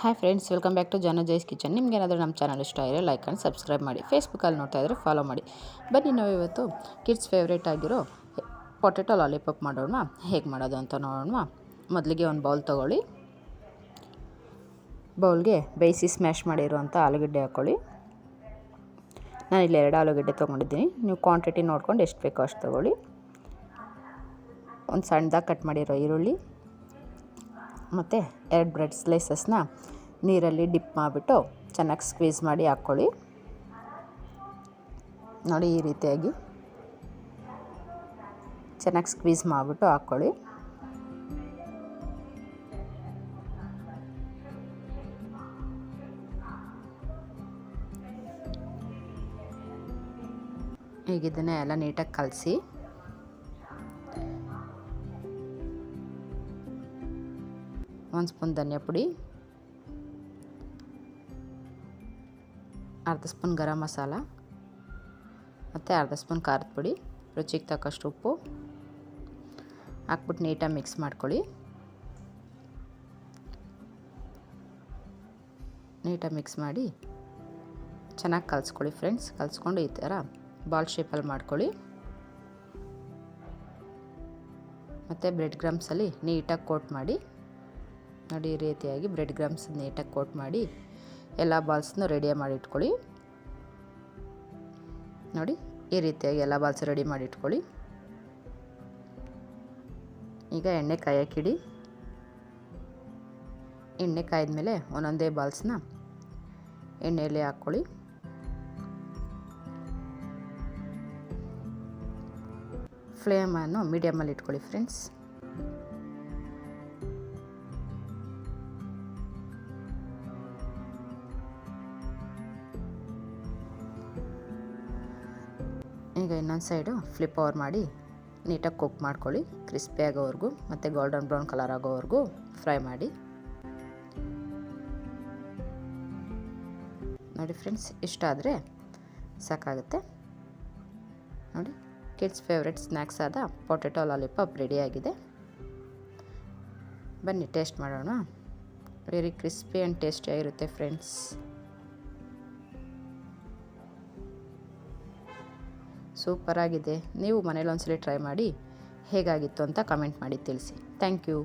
Hi friends, welcome back to Jai's kitchen. ನಿಮ್ಗೇನಾದರೂ ನಮ್ಮ channel ಇಷ್ಟ ಆದರೆ ಲೈಕ್ ಆ್ಯಂಡ್ ಸಬ್ಸ್ಕ್ರೈಬ್ ಮಾಡಿ. ಫೇಸ್ಬುಕ್ಕಲ್ಲಿ ನೋಡ್ತಾ ಇದ್ದರೆ ಫಾಲೋ ಮಾಡಿ. ಬನ್ನಿ, ನಾವು ಇವತ್ತು ಕಿಡ್ಸ್ ಫೇವ್ರೇಟ್ ಆಗಿರೋ ಪೊಟೆಟೊ ಲಾಲಿಪಾಪ್ ಮಾಡೋಣ. ಹೇಗೆ ಮಾಡೋದು ಅಂತ ನೋಡೋಣ. ಮೊದಲಿಗೆ ಒಂದು ಬೌಲ್ ತೊಗೊಳ್ಳಿ. ಬೌಲ್ಗೆ ಬೇಯಿಸಿ ಸ್ಮ್ಯಾಶ್ ಮಾಡಿರುವಂಥ ಆಲೂಗಡ್ಡೆ ಹಾಕ್ಕೊಳ್ಳಿ. ನಾನಿಲ್ಲಿ 2 ಆಲೂಗಡ್ಡೆ ತೊಗೊಂಡಿದ್ದೀನಿ. ನೀವು ಕ್ವಾಂಟಿಟಿ ನೋಡ್ಕೊಂಡು ಎಷ್ಟು ಬೇಕೋ ಅಷ್ಟು ತೊಗೊಳ್ಳಿ. ಒಂದು ಸಣ್ಣದಾಗಿ ಕಟ್ ಮಾಡಿರೋ ಈರುಳ್ಳಿ ಮತ್ತು 2 ಬ್ರೆಡ್ ಸ್ಲೈಸಸ್ನ ನೀರಲ್ಲಿ ಡಿಪ್ ಮಾಡಿಬಿಟ್ಟು ಚೆನ್ನಾಗಿ ಸ್ಕ್ವೀಸ್ ಮಾಡಿ ಹಾಕ್ಕೊಳ್ಳಿ. ನೋಡಿ, ಈ ರೀತಿಯಾಗಿ ಚೆನ್ನಾಗಿ ಸ್ಕ್ವೀಸ್ ಮಾಡಿಬಿಟ್ಟು ಹಾಕ್ಕೊಳ್ಳಿ. ಈಗ ಇದನ್ನೇ ಎಲ್ಲ ನೀಟಾಗಿ ಕಲಸಿ ಒಂದು ಸ್ಪೂನ್ ಧನಿಯಾ ಪುಡಿ, ಅರ್ಧ ಸ್ಪೂನ್ ಗರಂ ಮಸಾಲ ಮತ್ತು ಅರ್ಧ ಸ್ಪೂನ್ ಖಾರದ ಪುಡಿ, ರುಚಿಗೆ ತಕ್ಕಷ್ಟು ಉಪ್ಪು ಹಾಕ್ಬಿಟ್ಟು ನೀಟಾಗಿ ಮಿಕ್ಸ್ ಮಾಡ್ಕೊಳ್ಳಿ. ನೀಟಾಗಿ ಮಿಕ್ಸ್ ಮಾಡಿ ಚೆನ್ನಾಗಿ ಕಲಿಸ್ಕೊಳ್ಳಿ ಫ್ರೆಂಡ್ಸ್. ಕಲಿಸ್ಕೊಂಡು ಈ ಥರ ಬಾಲ್ ಶೇಪಲ್ಲಿ ಮಾಡ್ಕೊಳ್ಳಿ. ಮತ್ತು ಬ್ರೆಡ್ ಕ್ರಮ್ಸಲ್ಲಿ ನೀಟಾಗಿ ಕೋಟ್ ಮಾಡಿ. ನೋಡಿ, ಈ ರೀತಿಯಾಗಿ ಬ್ರೆಡ್ ಕ್ರಮ್ಸ್ ನೀಟಾಗಿ ಕೋಟ್ ಮಾಡಿ ಎಲ್ಲ ಬಾಲ್ಸ್ನೂ ರೆಡಿ ಮಾಡಿ ಇಟ್ಕೊಳ್ಳಿ. ನೋಡಿ, ಈ ರೀತಿಯಾಗಿ ಎಲ್ಲ ಬಾಲ್ಸ್ ರೆಡಿ ಮಾಡಿ ಇಟ್ಕೊಳ್ಳಿ. ಈಗ ಎಣ್ಣೆ ಕಾಯಕ್ಕಿಡಿ. ಎಣ್ಣೆ ಕಾಯ್ದ ಒಂದೊಂದೇ ಬಾಲ್ಸ್ನ ಎಣ್ಣೆಯಲ್ಲಿ ಹಾಕ್ಕೊಳ್ಳಿ. ಫ್ಲೇಮನ್ನು ಮೀಡಿಯಮಲ್ಲಿ ಇಟ್ಕೊಳ್ಳಿ ಫ್ರೆಂಡ್ಸ್. ಈಗ ಇನ್ನೊಂದು ಸೈಡು ಫ್ಲಿಪ್ ಓವರ್ ಮಾಡಿ ನೀಟಾಗಿ ಕುಕ್ ಮಾಡ್ಕೊಳ್ಳಿ. ಕ್ರಿಸ್ಪಿ ಆಗೋವರೆಗೂ ಮತ್ತು ಗೋಲ್ಡನ್ ಬ್ರೌನ್ ಕಲರ್ ಆಗೋವರೆಗೂ ಫ್ರೈ ಮಾಡಿ. ನೋಡಿ ಫ್ರೆಂಡ್ಸ್, ಇಷ್ಟ ಆದರೆ ಸಾಕಾಗುತ್ತೆ. ನೋಡಿ, ಕಿಡ್ಸ್ ಫೇವ್ರೆಟ್ ಸ್ನ್ಯಾಕ್ಸ್ ಆದ ಪೊಟೆಟೊ ಲಾಲಿಪಾಪ್ ರೆಡಿಯಾಗಿದೆ. ಬನ್ನಿ ಟೇಸ್ಟ್ ಮಾಡೋಣ. ವೆರಿ ಕ್ರಿಸ್ಪಿ ಆ್ಯಂಡ್ ಟೇಸ್ಟಿಯಾಗಿರುತ್ತೆ ಫ್ರೆಂಡ್ಸ್. ಸೂಪರಾಗಿದೆ. ನೀವು ಮನೇಲಿ ಒಂದ್ಸಲ ಟ್ರೈ ಮಾಡಿ ಹೇಗಾಗಿತ್ತು ಅಂತ ಕಮೆಂಟ್ ಮಾಡಿ ತಿಳಿಸಿ. Thank you.